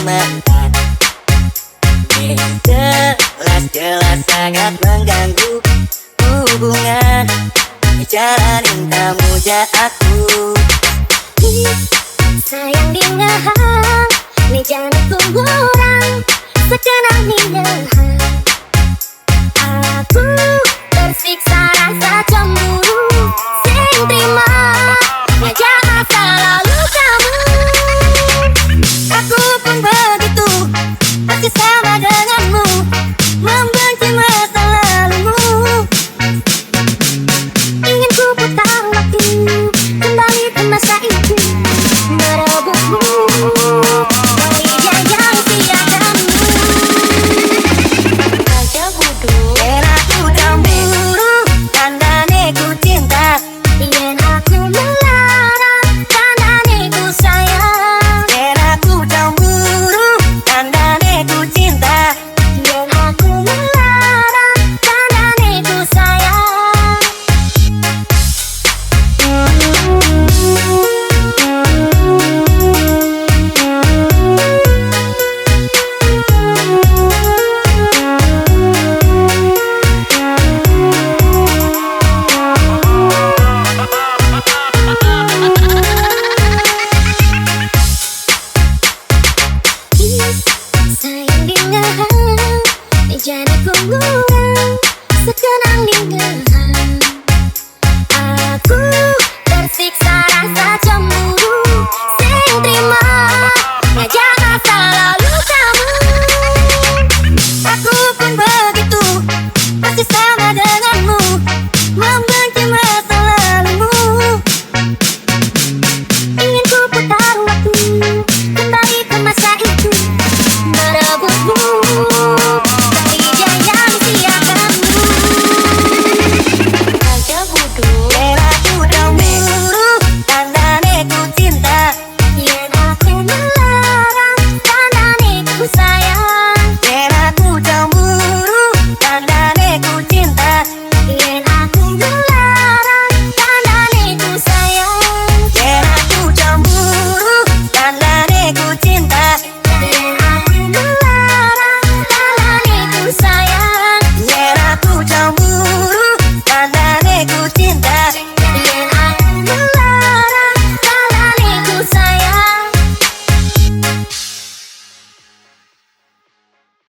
menyelamatkan. Jelas-jelas sangat mengganggu hubungan. Jalanin kamu aku. Sayang dengar, nih jangan kurang sekenang dengar. Aku tersiksa rasa cemburu, sing terima ngajak masa lalu kamu. Aku pun begitu, pasti sama denganmu, membenci masa lalumu. Ingin ku putar waktu kembali ke masa itu, merebutmu dari dia yang tiadamu. Aja bodoh, dan aku cemburu, tandane ku cinta. Ingin aku melarang, tandane ku sayang. Dan aku cemburu, tandane ku cinta. Ingin aku melarang, tandane ku sayang. Sayang dengar, jangan kurang sekenang dengar.